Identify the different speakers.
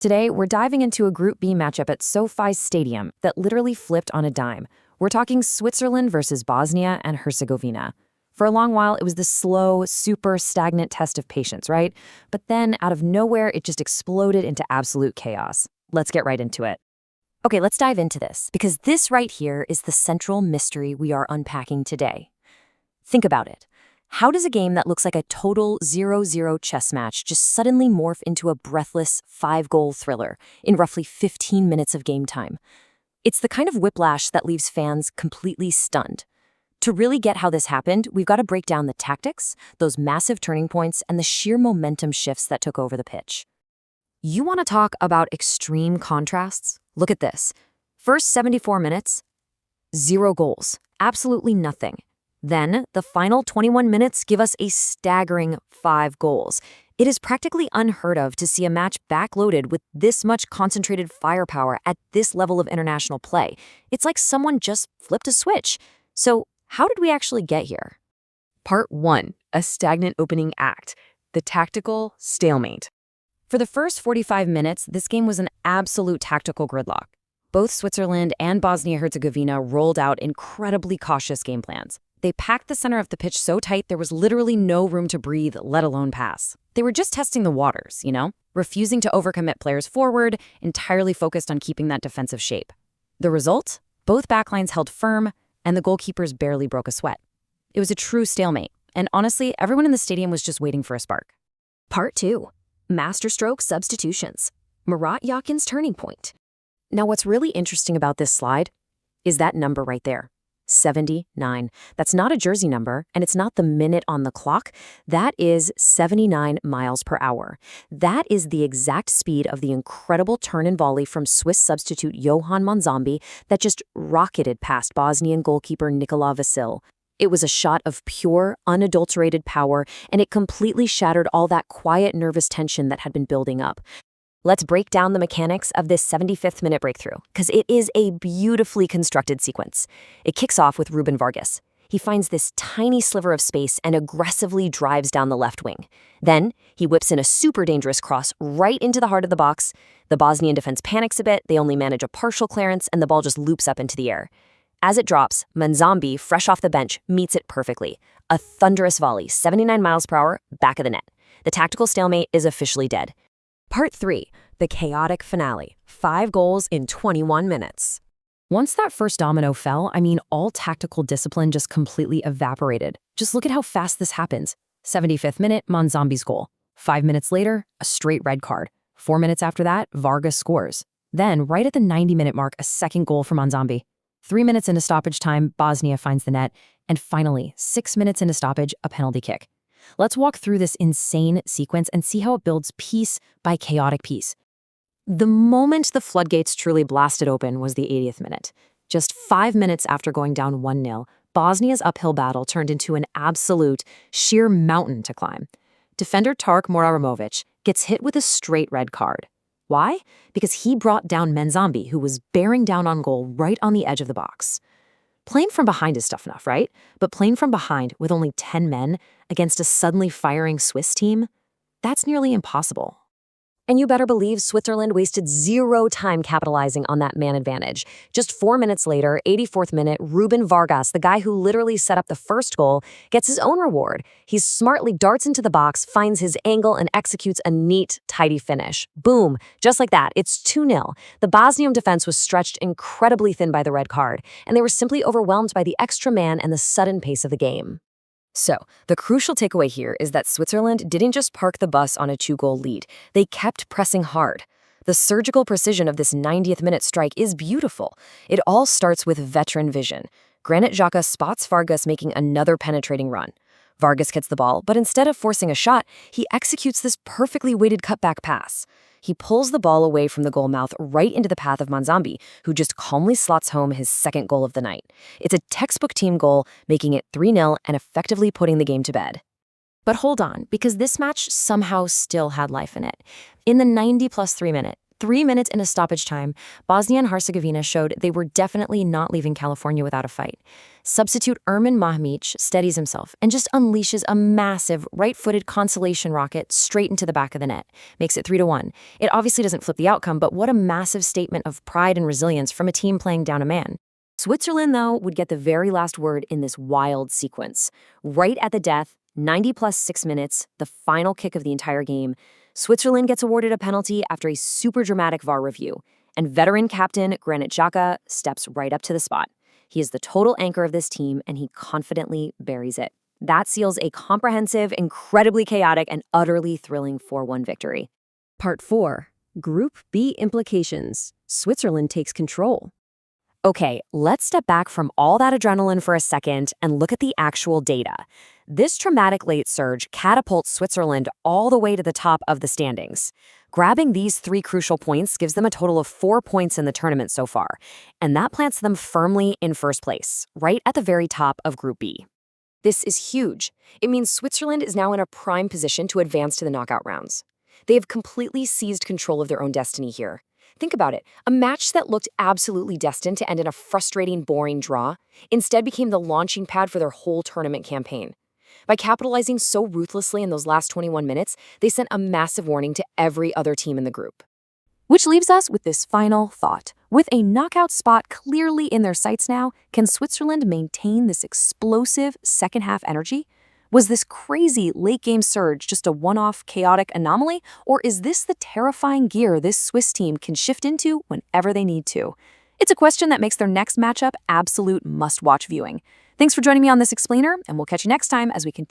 Speaker 1: Today, we're diving into a Group B matchup at SoFi Stadium that literally flipped on a dime. We're talking Switzerland versus Bosnia and Herzegovina. For a long while, it was this slow, super stagnant test of patience, right? But then, out of nowhere, it just exploded into absolute chaos. Let's get right into it. Okay, let's dive into this, because this right here is the central mystery we are unpacking today. Think about it. How does a game that looks like a total 0-0 chess match just suddenly morph into a breathless 5-goal thriller in roughly 15 minutes of game time? It's the kind of whiplash that leaves fans completely stunned. To really get how this happened, we've got to break down the tactics, those massive turning points, and the sheer momentum shifts that took over the pitch. You want to talk about extreme contrasts? Look at this. First 74 minutes, 0 goals, absolutely nothing. Then, the final 21 minutes give us a staggering 5 goals. It is practically unheard of to see a match backloaded with this much concentrated firepower at this level of international play. It's like someone just flipped a switch. So, how did we actually get here? Part 1, a stagnant opening act, the tactical stalemate. For the first 45 minutes, this game was an absolute tactical gridlock. Both Switzerland and Bosnia-Herzegovina rolled out incredibly cautious game plans. They packed the center of the pitch so tight there was literally no room to breathe, let alone pass. They were just testing the waters, refusing to overcommit players forward, entirely focused on keeping that defensive shape. The result? Both backlines held firm, and the goalkeepers barely broke a sweat. It was a true stalemate, and honestly, everyone in the stadium was just waiting for a spark. Part 2. Masterstroke substitutions. Murat Yakin's turning point. Now, what's really interesting about this slide is that number right there. 79. That's not a jersey number, and it's not the minute on the clock. That is 79 miles per hour. That is the exact speed of the incredible turn and volley from Swiss substitute Johan Manzambi that just rocketed past Bosnian goalkeeper Nikola Vasil. It was a shot of pure, unadulterated power, and it completely shattered all that quiet, nervous tension that had been building up. Let's break down the mechanics of this 75th minute breakthrough, because it is a beautifully constructed sequence. It kicks off with Rubén Vargas. He finds this tiny sliver of space and aggressively drives down the left wing. Then, he whips in a super dangerous cross right into the heart of the box. The Bosnian defense panics a bit, they only manage a partial clearance, and the ball just loops up into the air. As it drops, Manzambi, fresh off the bench, meets it perfectly. A thunderous volley, 79 miles per hour, back of the net. The tactical stalemate is officially dead. Part 3, the chaotic finale, 5 goals in 21 minutes. Once that first domino fell, all tactical discipline just completely evaporated. Just look at how fast this happens. 75th minute, Manzambi's goal. 5 minutes later, a straight red card. 4 minutes after that, Vargas scores. Then, right at the 90-minute mark, a second goal for Manzambi. 3 minutes into stoppage time, Bosnia finds the net. And finally, 6 minutes into stoppage, a penalty kick. Let's walk through this insane sequence and see how it builds piece by chaotic piece. The moment the floodgates truly blasted open was the 80th minute. Just 5 minutes after going down 1-0, Bosnia's uphill battle turned into an absolute, sheer mountain to climb. Defender Tarik Muharemović gets hit with a straight red card. Why? Because he brought down Manzambi, who was bearing down on goal right on the edge of the box. Playing from behind is tough enough, right? But playing from behind with only 10 men against a suddenly firing Swiss team, that's nearly impossible. And you better believe Switzerland wasted 0 time capitalizing on that man advantage. Just 4 minutes later, 84th minute, Rubén Vargas, the guy who literally set up the first goal, gets his own reward. He smartly darts into the box, finds his angle, and executes a neat, tidy finish. Boom. Just like that, it's 2-0. The Bosnian defense was stretched incredibly thin by the red card, and they were simply overwhelmed by the extra man and the sudden pace of the game. So, the crucial takeaway here is that Switzerland didn't just park the bus on a 2-goal lead. They kept pressing hard. The surgical precision of this 90th minute strike is beautiful. It all starts with veteran vision. Granit Xhaka spots Vargas making another penetrating run. Vargas gets the ball, but instead of forcing a shot, he executes this perfectly weighted cutback pass. He pulls the ball away from the goal mouth right into the path of Manzambi, who just calmly slots home his second goal of the night. It's a textbook team goal, making it 3-0 and effectively putting the game to bed. But hold on, because this match somehow still had life in it. In the 90+3 minute, 3 minutes in a stoppage time, Bosnia and Herzegovina showed they were definitely not leaving California without a fight. Substitute Ermin Mahmić steadies himself and just unleashes a massive right-footed consolation rocket straight into the back of the net. Makes it 3-1. It obviously doesn't flip the outcome, but what a massive statement of pride and resilience from a team playing down a man. Switzerland, though, would get the very last word in this wild sequence. Right at the death, 90 plus 6 minutes, the final kick of the entire game, Switzerland gets awarded a penalty after a super dramatic VAR review, and veteran captain Granit Xhaka steps right up to the spot. He is the total anchor of this team, and he confidently buries it. That seals a comprehensive, incredibly chaotic, and utterly thrilling 4-1 victory.
Speaker 2: Part 4. Group B Implications. Switzerland takes control.
Speaker 1: Okay, let's step back from all that adrenaline for a second and look at the actual data. This traumatic late surge catapults Switzerland all the way to the top of the standings. Grabbing these 3 crucial points gives them a total of 4 points in the tournament so far, and that plants them firmly in first place, right at the very top of Group B. This is huge. It means Switzerland is now in a prime position to advance to the knockout rounds. They have completely seized control of their own destiny here. Think about it. A match that looked absolutely destined to end in a frustrating, boring draw instead became the launching pad for their whole tournament campaign. By capitalizing so ruthlessly in those last 21 minutes, they sent a massive warning to every other team in the group. Which leaves us with this final thought. With a knockout spot clearly in their sights now, can Switzerland maintain this explosive second-half energy? Was this crazy late-game surge just a one-off chaotic anomaly, or is this the terrifying gear this Swiss team can shift into whenever they need to? It's a question that makes their next matchup absolute must-watch viewing. Thanks for joining me on this explainer, and we'll catch you next time as we continue.